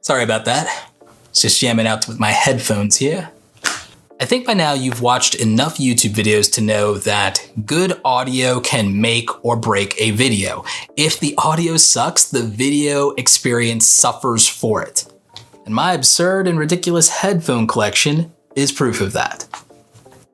Sorry about that. It's just jamming out with my headphones here. I think by now you've watched enough YouTube videos to know that good audio can make or break a video. If the audio sucks, the video experience suffers for it. And my absurd and ridiculous headphone collection is proof of that.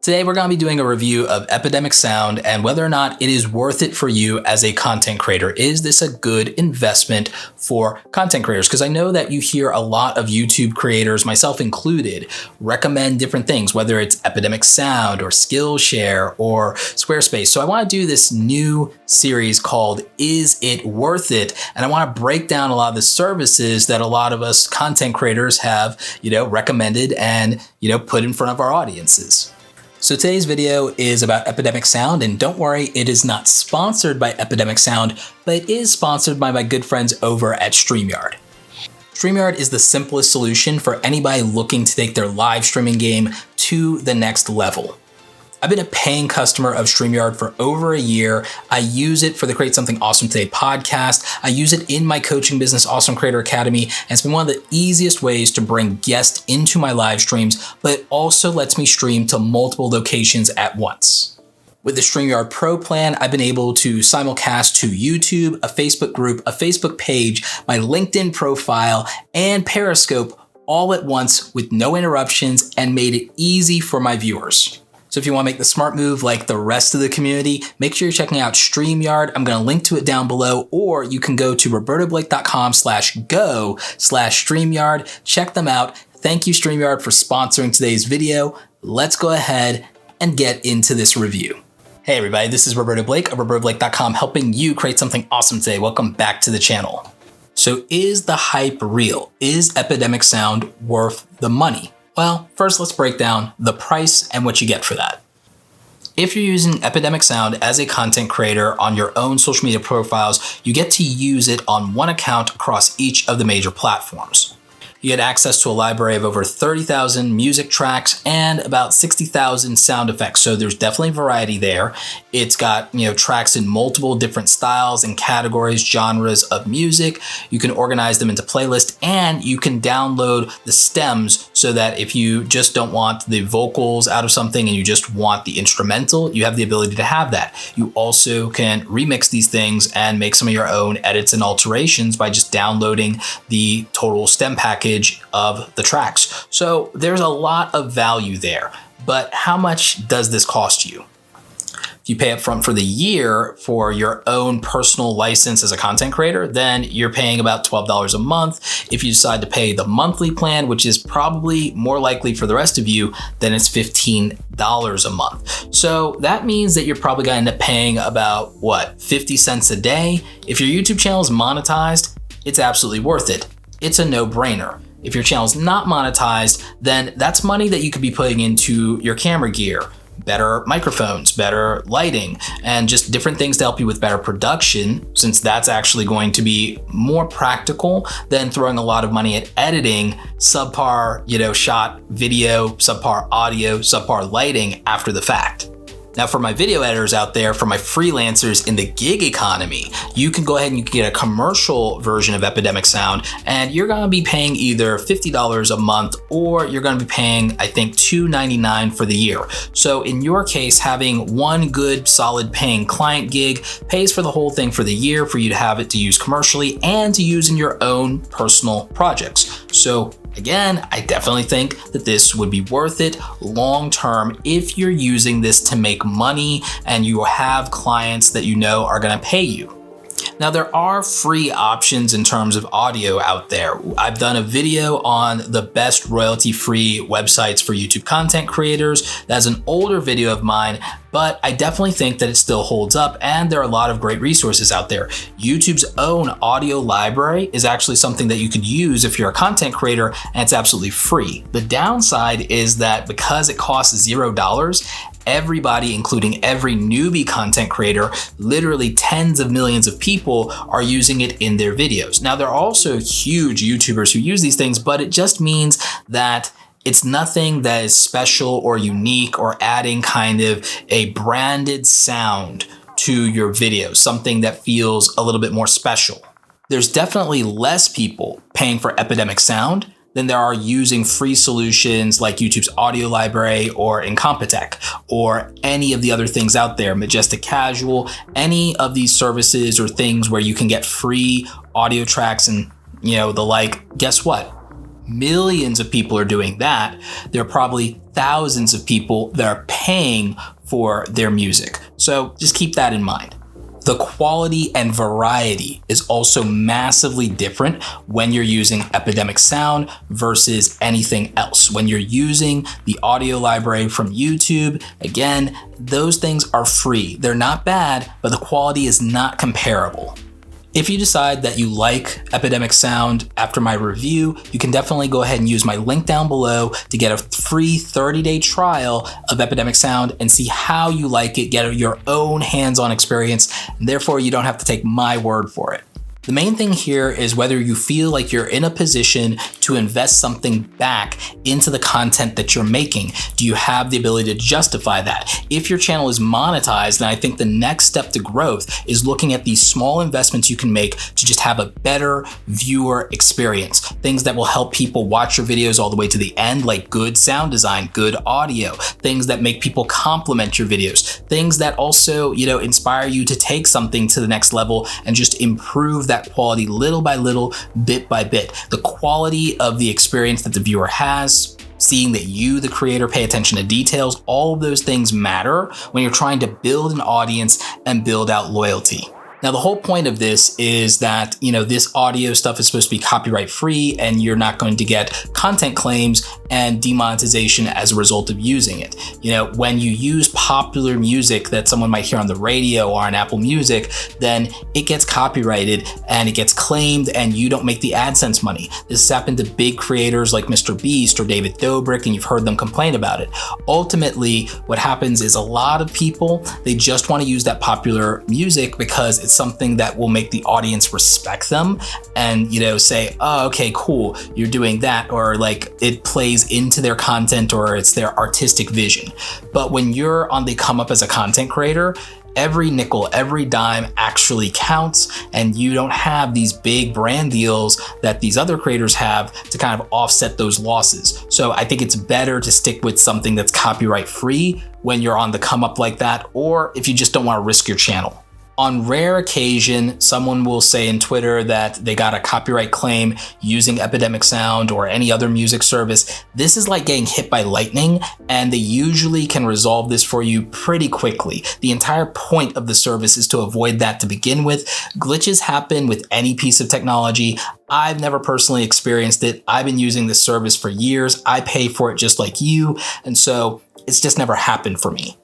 Today we're going to be doing a review of Epidemic Sound and whether or not it is worth it for you as a content creator. Is this a good investment for content creators? Because I know that you hear a lot of YouTube creators, myself included, recommend different things, whether it's Epidemic Sound or Skillshare or Squarespace. So I want to do this new series called Is It Worth It? And I want to break down a lot of the services that a lot of us content creators have, recommended and, put in front of our audiences. So today's video is about Epidemic Sound, and don't worry, it is not sponsored by Epidemic Sound, but it is sponsored by my good friends over at StreamYard. StreamYard is the simplest solution for anybody looking to take their live streaming game to the next level. I've been a paying customer of StreamYard for over a year. I use it for the Create Something Awesome Today podcast. I use it in my coaching business, Awesome Creator Academy, and it's been one of the easiest ways to bring guests into my live streams, but it also lets me stream to multiple locations at once. With the StreamYard Pro plan, I've been able to simulcast to YouTube, a Facebook group, a Facebook page, my LinkedIn profile, and Periscope all at once with no interruptions and made it easy for my viewers. So if you want to make the smart move like the rest of the community, make sure you're checking out StreamYard. I'm going to link to it down below, or you can go to robertoblake.com/go/StreamYard. Check them out. Thank you, StreamYard, for sponsoring today's video. Let's go ahead and get into this review. Hey everybody, this is Roberto Blake of robertoblake.com, helping you create something awesome today. Welcome back to the channel. So is the hype real? Is Epidemic Sound worth the money? Well, first let's break down the price and what you get for that. If you're using Epidemic Sound as a content creator on your own social media profiles, you get to use it on one account across each of the major platforms. You get access to a library of over 30,000 music tracks and about 60,000 sound effects. So there's definitely variety there. It's got, tracks in multiple different styles and categories, genres of music. You can organize them into playlists, and you can download the stems so that if you just don't want the vocals out of something and you just want the instrumental, you have the ability to have that. You also can remix these things and make some of your own edits and alterations by just downloading the total stem package of the tracks. So there's a lot of value there, but how much does this cost you? If you pay up front for the year for your own personal license as a content creator, then you're paying about $12 a month. If you decide to pay the monthly plan, which is probably more likely for the rest of you, then it's $15 a month. So that means that you're probably going to end up paying about 50 cents a day. If your YouTube channel is monetized, it's absolutely worth it. It's a no-brainer. If your channel is not monetized, then that's money that you could be putting into your camera gear, better microphones, better lighting, and just different things to help you with better production, since that's actually going to be more practical than throwing a lot of money at editing subpar, shot video, subpar audio, subpar lighting after the fact. Now for my video editors out there, for my freelancers in the gig economy, you can go ahead and you can get a commercial version of Epidemic Sound, and you're gonna be paying either $50 a month or you're gonna be paying, I think, $2.99 for the year. So in your case, having one good solid paying client gig pays for the whole thing for the year for you to have it to use commercially and to use in your own personal projects. So again, I definitely think that this would be worth it long term if you're using this to make money and you have clients that are going to pay you. Now, there are free options in terms of audio out there. I've done a video on the best royalty-free websites for YouTube content creators. That's an older video of mine, but I definitely think that it still holds up, and there are a lot of great resources out there. YouTube's own audio library is actually something that you could use if you're a content creator, and it's absolutely free. The downside is that because it costs $0, everybody, including every newbie content creator, literally tens of millions of people are using it in their videos. Now, there are also huge YouTubers who use these things, but it just means that it's nothing that is special or unique or adding kind of a branded sound to your videos, something that feels a little bit more special. There's definitely less people paying for Epidemic Sound than there are using free solutions like YouTube's audio library or Incompetech or any of the other things out there, Majestic Casual, any of these services or things where you can get free audio tracks and the like. Guess what? Millions of people are doing that. There are probably thousands of people that are paying for their music. So just keep that in mind. The quality and variety is also massively different when you're using Epidemic Sound versus anything else. When you're using the audio library from YouTube, again, those things are free. They're not bad, but the quality is not comparable. If you decide that you like Epidemic Sound after my review, you can definitely go ahead and use my link down below to get a free 30-day trial of Epidemic Sound and see how you like it, get your own hands-on experience, and therefore you don't have to take my word for it. The main thing here is whether you feel like you're in a position to invest something back into the content that you're making. Do you have the ability to justify that? If your channel is monetized, then I think the next step to growth is looking at these small investments you can make to just have a better viewer experience. Things that will help people watch your videos all the way to the end, like good sound design, good audio, things that make people compliment your videos, things that also, inspire you to take something to the next level and just improve that quality little by little, bit by bit. The quality of the experience that the viewer has, seeing that you, the creator, pay attention to details, all of those things matter when you're trying to build an audience and build out loyalty. Now, the whole point of this is that, this audio stuff is supposed to be copyright free and you're not going to get content claims and demonetization as a result of using it. When you use popular music that someone might hear on the radio or on Apple Music, then it gets copyrighted and it gets claimed and you don't make the AdSense money. This has happened to big creators like Mr. Beast or David Dobrik, and you've heard them complain about it. Ultimately, what happens is a lot of people, they just want to use that popular music because it's something that will make the audience respect them and say, oh, okay, cool, you're doing that, or like it plays into their content or it's their artistic vision. But when you're on the come up as a content creator, every nickel, every dime actually counts, and you don't have these big brand deals that these other creators have to kind of offset those losses. So I think it's better to stick with something that's copyright free when you're on the come up like that, or if you just don't want to risk your channel. On rare occasion, someone will say in Twitter that they got a copyright claim using Epidemic Sound or any other music service. This is like getting hit by lightning, and they usually can resolve this for you pretty quickly. The entire point of the service is to avoid that to begin with. Glitches happen with any piece of technology. I've never personally experienced it. I've been using this service for years. I pay for it just like you, and so it's just never happened for me.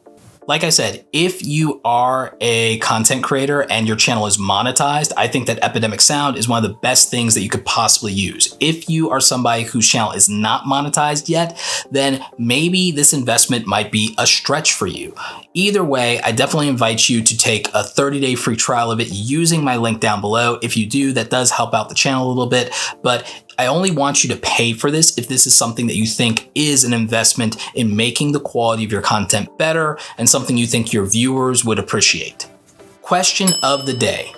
Like I said, if you are a content creator and your channel is monetized, I think that Epidemic Sound is one of the best things that you could possibly use. If you are somebody whose channel is not monetized yet, then maybe this investment might be a stretch for you. Either way, I definitely invite you to take a 30-day free trial of it using my link down below. If you do, that does help out the channel a little bit, but I only want you to pay for this if this is something that you think is an investment in making the quality of your content better and something you think your viewers would appreciate. Question of the day.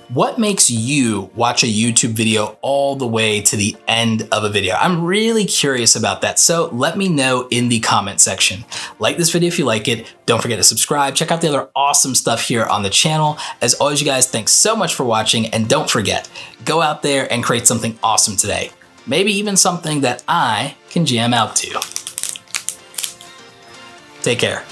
What makes you watch a YouTube video all the way to the end of a video? I'm really curious about that, so let me know in the comment section. Like this video if you like it. Don't forget to subscribe. Check out the other awesome stuff here on the channel. As always, you guys, thanks so much for watching, and don't forget, go out there and create something awesome today. Maybe even something that I can jam out to. Take care.